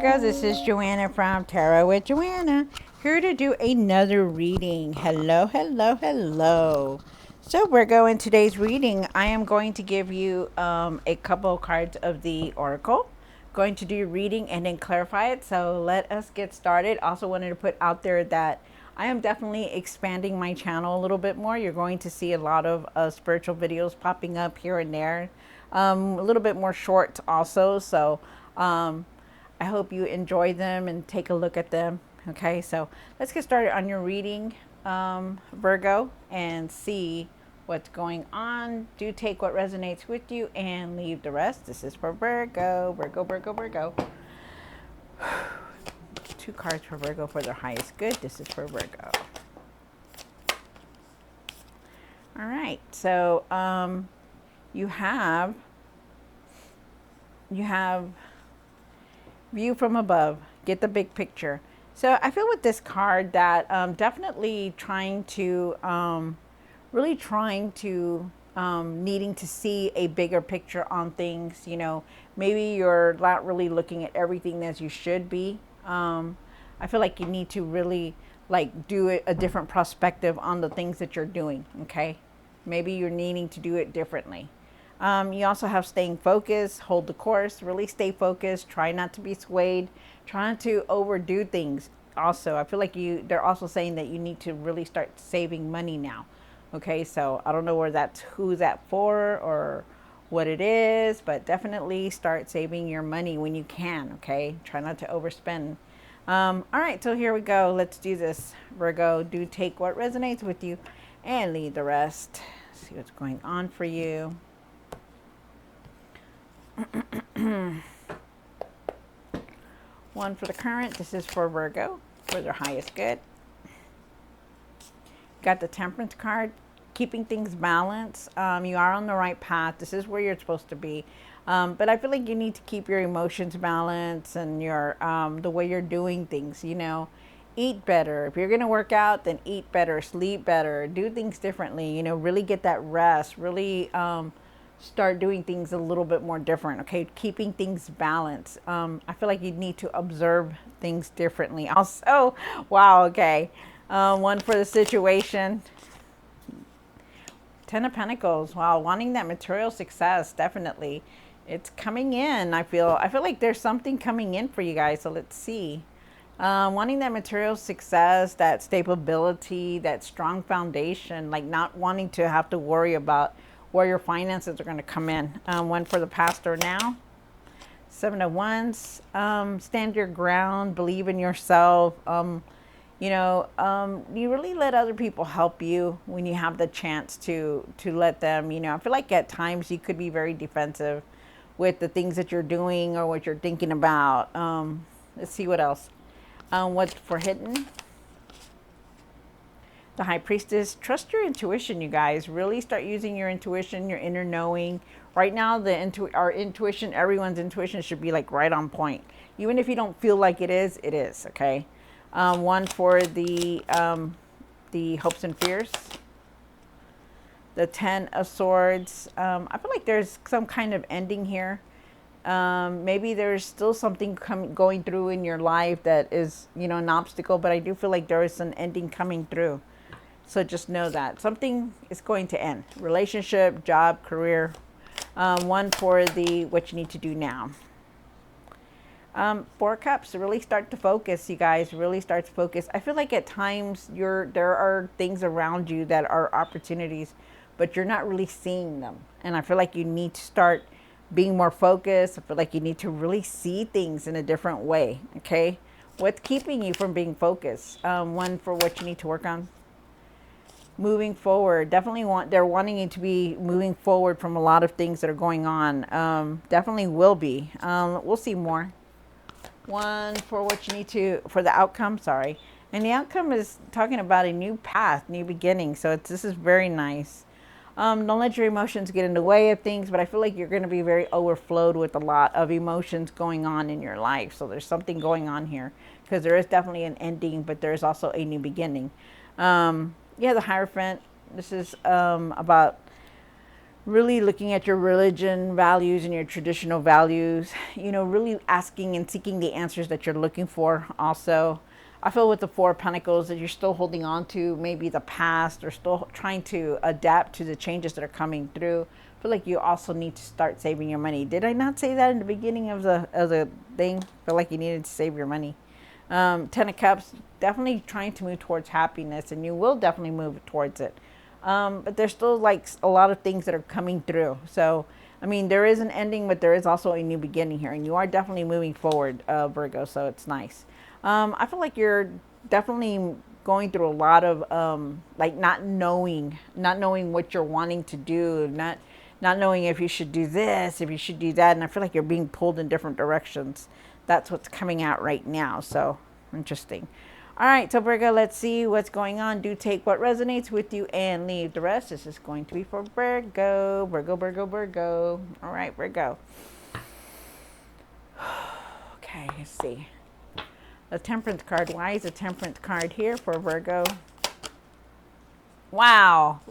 Virgo, this is Joanna from Tarot with Joanna, here to do another reading. Hello, hello, hello. So Virgo, in today's reading, I am going to give you a couple of cards of the Oracle. Going to do your reading and then clarify it. So let us get started. Also wanted to put out there that I am definitely expanding my channel a little bit more. You're going to see a lot of spiritual videos popping up here and there. A little bit more short also. So I hope you enjoy them and take a look at them. Okay, so let's get started on your reading, Virgo, and see what's going on. Do take what resonates with you and leave the rest. This is for Virgo, Virgo, Virgo, Virgo. Two cards for Virgo for their highest good. This is for Virgo. All right, so you have view from above, get the big picture. So I feel with this card that definitely trying to really trying to needing to see a bigger picture on things. You know, maybe you're not really looking at everything as you should be. I feel like you need to really like do it a different perspective on the things that you're doing. Okay, maybe you're needing to do it differently. You also have staying focused, hold the course, really stay focused, try not to be swayed, try not to overdo things. Also, I feel like they're also saying that you need to really start saving money now. Okay, so I don't know who's that for or what it is, but definitely start saving your money when you can. Okay, try not to overspend. All right, so here we go. Let's do this, Virgo. Do take what resonates with you and leave the rest. See what's going on for you. One for the current. This is for Virgo for their highest good. Got the Temperance card, keeping things balanced. You are on the right path. This is where you're supposed to be. But I feel like you need to keep your emotions balanced and your the way you're doing things. You know, eat better. If you're going to work out, then eat better, sleep better, do things differently. You know, really get that rest. Really start doing things a little bit more different. Okay, keeping things balanced. I feel like you need to observe things differently. Also, wow. Okay, one for the situation. Ten of Pentacles. Wow, wanting that material success. Definitely, it's coming in. I feel like there's something coming in for you guys. So let's see. Wanting that material success, that stability, that strong foundation. Like not wanting to have to worry about where your finances are going to come in. One for the pastor now. Seven of Wands. Stand your ground. Believe in yourself. You really let other people help you when you have the chance to let them. You know, I feel like at times you could be very defensive with the things that you're doing or what you're thinking about. Let's see what else. What's for hidden? The High Priestess. Trust your intuition, you guys. Really start using your intuition, your inner knowing. Right now, our intuition, everyone's intuition should be like right on point. Even if you don't feel like it is, okay? One for the hopes and fears. The Ten of Swords. I feel like there's some kind of ending here. Maybe there's still something going through in your life that is, you know, an obstacle, but I do feel like there is an ending coming through. So just know that something is going to end. Relationship, job, career. One for the what you need to do now. Four Cups. Really start to focus, you guys. Really start to focus. I feel like at times there are things around you that are opportunities, but you're not really seeing them. And I feel like you need to start being more focused. I feel like you need to really see things in a different way. Okay, what's keeping you from being focused? One for what you need to work on. Moving forward. Definitely they're wanting you to be moving forward from a lot of things that are going on. Definitely will be. We'll see more. One for what you need to, for the outcome, sorry. And the outcome is talking about a new path, new beginning. So this is very nice. Don't let your emotions get in the way of things, but I feel like you're going to be very overflowed with a lot of emotions going on in your life. So there's something going on here because there is definitely an ending, but there's also a new beginning. Yeah, the Hierophant. This is about really looking at your religion values and your traditional values, really asking and seeking the answers that you're looking for. Also, I feel with the Four of Pentacles that you're still holding on to maybe the past or still trying to adapt to the changes that are coming through. I feel like you also need to start saving your money. Did I not say that in the beginning of the thing? I feel like you needed to save your money. Ten of Cups, definitely trying to move towards happiness, and you will definitely move towards it. But there's still like a lot of things that are coming through. So, I mean, there is an ending, but there is also a new beginning here, and you are definitely moving forward, Virgo. So it's nice. I feel like you're definitely going through a lot of like not knowing what you're wanting to do, not knowing if you should do this, if you should do that, and I feel like you're being pulled in different directions. That's what's coming out right now. So interesting. All right, so Virgo, let's see what's going on. Do take what resonates with you and leave the rest. This is going to be for Virgo. Virgo, Virgo, Virgo. All right, Virgo. Okay, let's see. The Temperance card. Why is the Temperance card here for Virgo? Wow,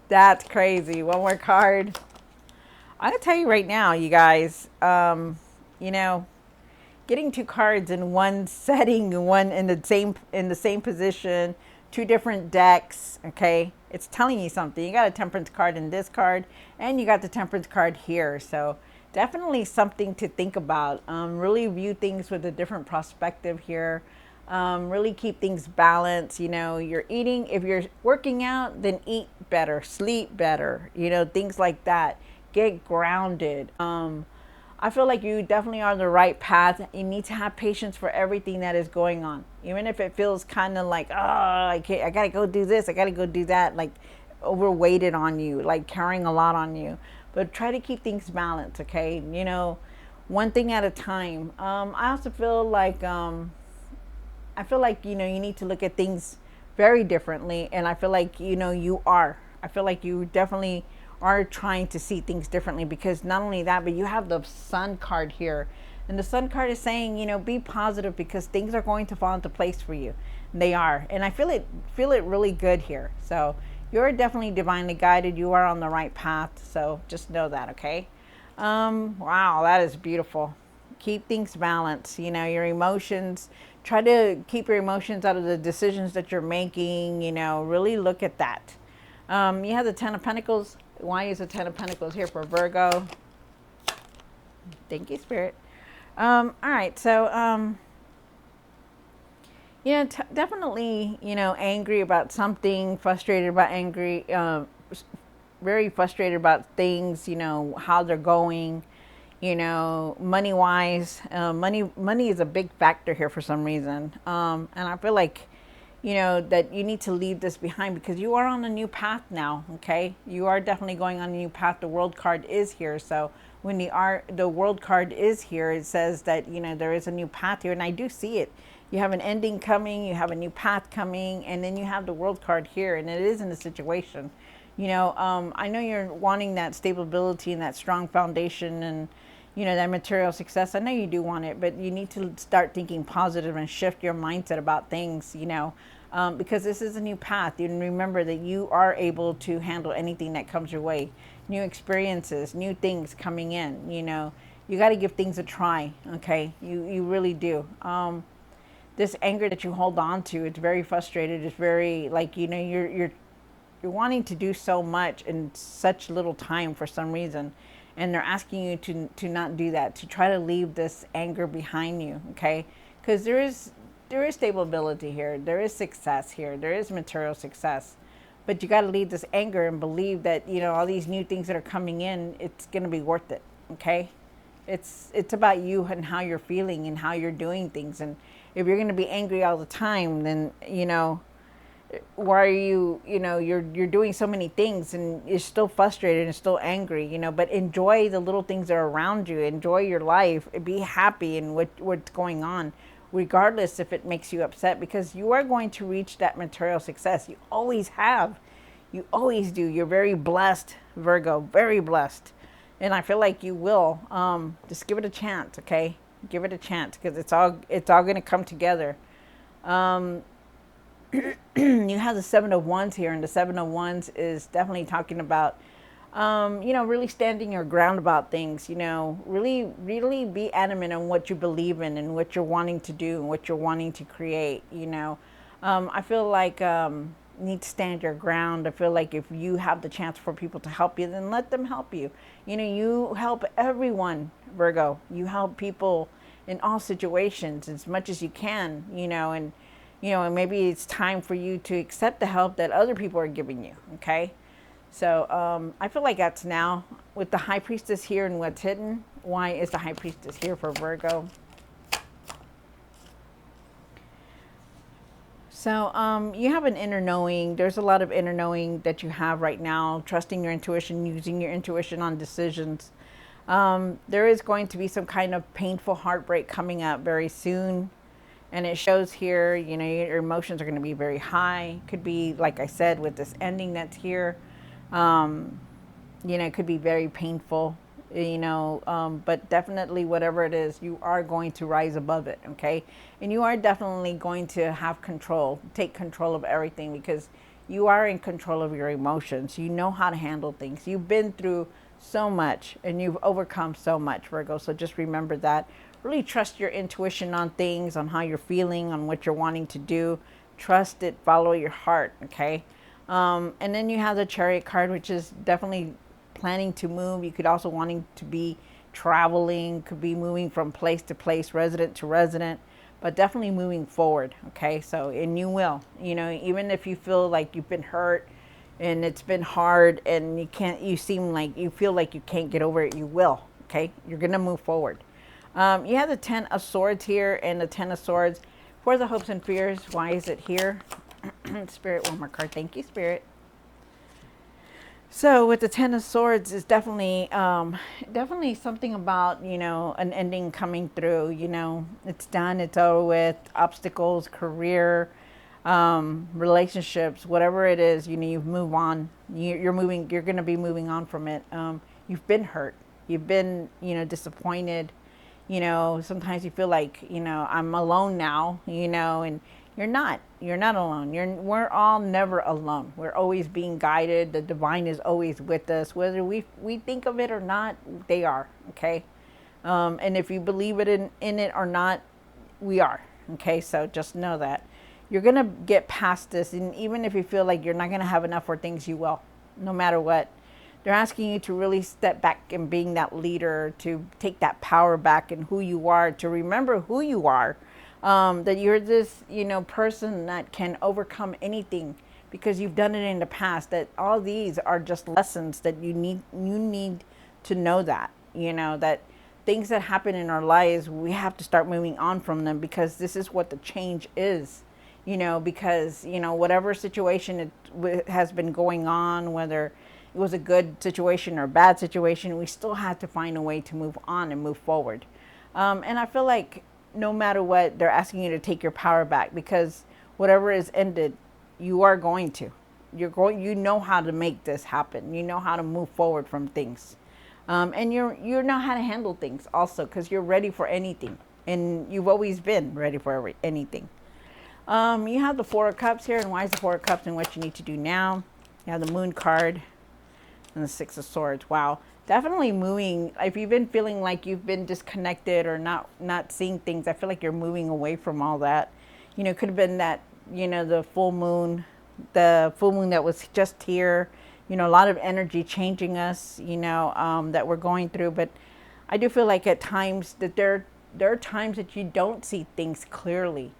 that's crazy. One more card. I'm going to tell you right now, you guys, you know, getting two cards in one setting, one in the same position, two different decks, okay? It's telling you something. You got a Temperance card in this card, and you got the Temperance card here. So definitely something to think about. Really view things with a different perspective here. Really keep things balanced. You're eating. If you're working out, then eat better, sleep better, things like that. Get grounded. I feel like you definitely are on the right path. You need to have patience for everything that is going on. Even if it feels kind of like, I got to go do this, I got to go do that, like overweighted on you, like carrying a lot on you. But try to keep things balanced, okay? One thing at a time. I also feel like, you need to look at things very differently. And I feel like, you are. I feel like you definitely are trying to see things differently, because not only that, but you have the Sun card here, and the Sun card is saying, be positive, because things are going to fall into place for you. And they are, and I feel it really good here. So you're definitely divinely guided. You are on the right path. So just know that, okay? Wow, that is beautiful. Keep things balanced. Your emotions. Try to keep your emotions out of the decisions that you're making. Really look at that. You have the Ten of Pentacles. Why is the Ten of Pentacles here for Virgo? Thank you, Spirit. All right, so definitely, angry about something, frustrated about very frustrated about things, how they're going, money wise. Money is a big factor here for some reason. And I feel like, that you need to leave this behind, because you are on a new path now, okay? You are definitely going on a new path. The World card is here. So when the World card is here, it says that, there is a new path here. And I do see it. You have an ending coming, you have a new path coming, and then you have the World card here, and it is in a situation. I know you're wanting that stability and that strong foundation and, that material success. I know you do want it, but you need to start thinking positive and shift your mindset about things, because this is a new path. And remember that you are able to handle anything that comes your way. New experiences, new things coming in, you got to give things a try, okay? You really do. This anger that you hold on to, it's very frustrated. It's very like, you're wanting to do so much in such little time for some reason. And they're asking you to not do that, to try to leave this anger behind you, okay? Because there is stability here. There is success here. There is material success. But you got to leave this anger and believe that, all these new things that are coming in, it's going to be worth it, okay? It's about you and how you're feeling and how you're doing things. And if you're going to be angry all the time, then, why are you, you're doing so many things and you're still frustrated and still angry, but enjoy the little things that are around you. Enjoy your life. Be happy in what's going on, regardless if it makes you upset, because you are going to reach that material success. You always have. You always do. You're very blessed, Virgo, very blessed. And I feel like you will. Just give it a chance, okay? Give it a chance, because it's all going to come together. You have the Seven of Wands here, and the Seven of Wands is definitely talking about really standing your ground about things, really be adamant on what you believe in and what you're wanting to do and what you're wanting to create, I feel like you need to stand your ground. I feel like if you have the chance for people to help you, then let them help you. You help everyone, Virgo. You help people in all situations as much as you can, and maybe it's time for you to accept the help that other people are giving you, okay? So I feel like that's now with the High Priestess here and what's hidden. Why is the High Priestess here for Virgo? So you have an inner knowing. There's a lot of inner knowing that you have right now, trusting your intuition, using your intuition on decisions. There is going to be some kind of painful heartbreak coming up very soon. And it shows here, your emotions are going to be very high. Could be, like I said, with this ending that's here. It could be very painful, but definitely whatever it is, you are going to rise above it, okay? And you are definitely going to have control, take control of everything because you are in control of your emotions. You know how to handle things. You've been through so much and you've overcome so much, Virgo. So just remember that. Really trust your intuition on things, on how you're feeling, on what you're wanting to do. Trust it, follow your heart, okay? And then you have the Chariot card, which is definitely planning to move. You could also wanting to be traveling, could be moving from place to place, resident to resident, but definitely moving forward, okay? So, and you will, even if you feel like you've been hurt and it's been hard and you feel like you can't get over it, you will, okay? You're going to move forward. You have the 10 of Swords here, and the 10 of Swords for the hopes and fears. Why is it here? Spirit, one more card. Thank you, Spirit. So with the 10 of Swords is definitely something about, an ending coming through. It's done, it's over with. Obstacles, career, relationships, whatever it is, you've moved on. You're going to be moving on from it. You've been hurt. You've been, disappointed. Sometimes you feel like, I'm alone now, and you're not alone. We're all never alone. We're always being guided. The divine is always with us, whether we think of it or not. They are, okay. And if you believe it in it or not, we are, okay. So just know that you're gonna get past this, and even if you feel like you're not gonna have enough for things, you will, no matter what. They're asking you to really step back and being that leader, to take that power back and who you are, to remember who you are. That you're this, person that can overcome anything because you've done it in the past. That all these are just lessons that you need to know that, that things that happen in our lives, we have to start moving on from them because this is what the change is, because, whatever situation it has been going on, whether it was a good situation or a bad situation, we still have to find a way to move on and move forward. And I feel like no matter what, they're asking you to take your power back because whatever is ended, you are going to. You know how to make this happen. You know how to move forward from things. And you know how to handle things also because you're ready for anything. And you've always been ready for anything. You have the Four of Cups here, and why is the Four of Cups and what you need to do now? You have the Moon card and the Six of Swords. Wow. Definitely moving. If you've been feeling like you've been disconnected or not seeing things, I feel like you're moving away from all that. It could have been that, the full moon that was just here, a lot of energy changing us, that we're going through. But I do feel like at times that there are times that you don't see things clearly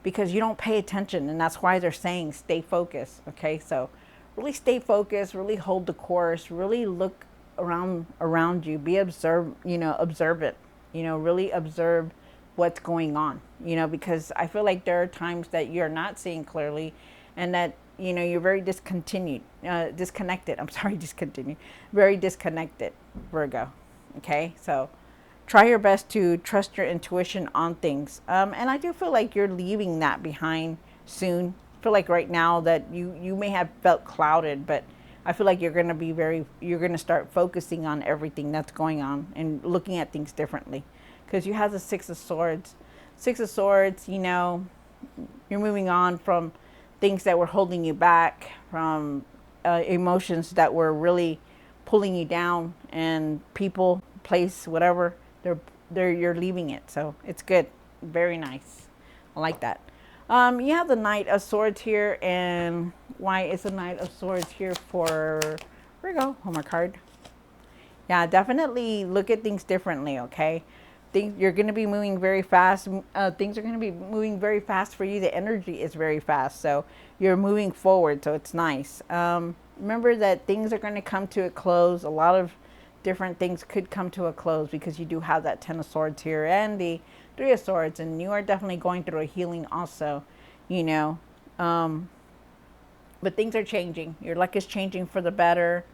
because you don't pay attention. And that's why they're saying stay focused. Okay. So really stay focused, really hold the course, really look around you, be observant, really observe what's going on, because I feel like there are times that you're not seeing clearly and that, you're very disconnected. Very disconnected, Virgo. Okay. So try your best to trust your intuition on things. And I do feel like you're leaving that behind soon. I feel like right now that you may have felt clouded, but I feel like you're going to start focusing on everything that's going on and looking at things differently because you have the Six of Swords. Six of Swords, you're moving on from things that were holding you back, from emotions that were really pulling you down, and people, place, whatever, you're leaving it. So it's good. Very nice. I like that. You have the Knight of Swords here, and why is the Knight of Swords here for Virgo? Hold my card. Yeah, definitely look at things differently, okay? You're going to be moving very fast. Things are going to be moving very fast for you. The energy is very fast, so you're moving forward, so it's nice. Remember that things are going to come to a close. A lot of different things could come to a close because you do have that Ten of Swords here and the Three of Swords, and you are definitely going through a healing also, you know. But things are changing. Your luck is changing for the better.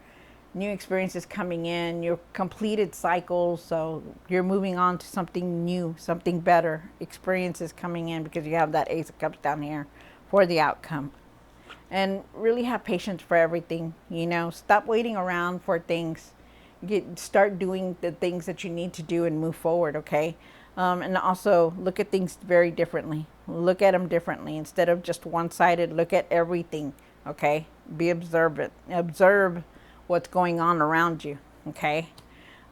New experiences coming in, your completed cycles, so you're moving on to something new, something better. Experiences coming in because you have that Ace of Cups down here for the outcome. And really have patience for everything, you know. Stop waiting around for things. Start doing the things that you need to do and move forward, okay? And also look at things very differently. Look at them differently. Instead of just one-sided, look at everything, okay? Be observant. Observe what's going on around you, okay?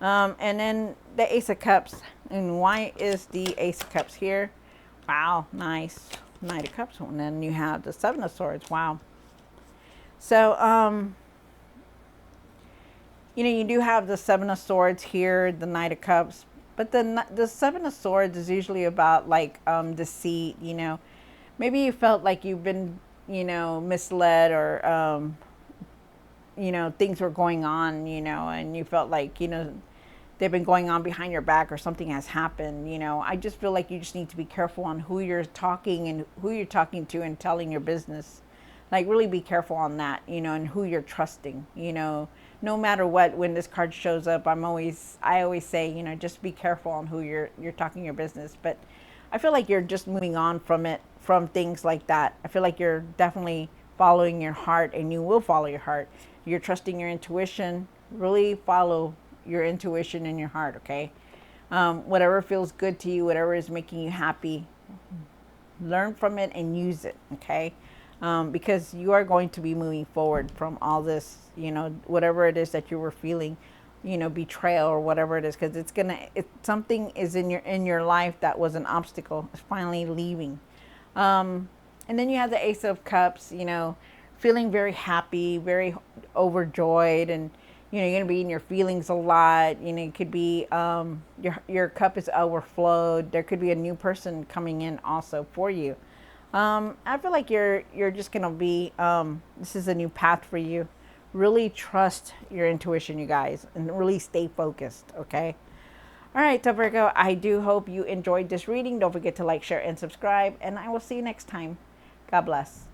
And then the Ace of Cups. And why is the Ace of Cups here? Wow, nice. Knight of Cups. And then you have the Seven of Swords. Wow. So, you know, you do have the Seven of Swords here, the Knight of Cups. But the Seven of Swords is usually about, like, deceit, you know. Maybe you felt like you've been, you know, misled, or you know, things were going on, you know, and you felt like, you know, they've been going on behind your back, or something has happened, you know. I just feel like you just need to be careful on who you're talking and who you're talking to and telling your business. Like, really be careful on that, you know, and who you're trusting, you know. No matter what, when this card shows up, I always say, you know, just be careful on who you're talking your business. But I feel like you're just moving on from it, from things like that. I feel like you're definitely following your heart, and you will follow your heart. You're trusting your intuition. Really follow your intuition and your heart, okay? Whatever feels good to you, whatever is making you happy, learn from it and use it, okay? Because you are going to be moving forward from all this, you know, whatever it is that you were feeling, you know, betrayal or whatever it is, because something is in your life that was an obstacle. It's finally leaving. And then you have the Ace of Cups, you know, feeling very happy, very overjoyed, and you know, you're gonna be in your feelings a lot. You know, it could be your cup is overflowed. There could be a new person coming in also for you. I feel like you're just gonna be this is a new path for you. Really trust your intuition, you guys, and really stay focused, okay? All right, so Virgo, I do hope you enjoyed this reading. Don't forget to like, share, and subscribe, and I will see you next time. God bless.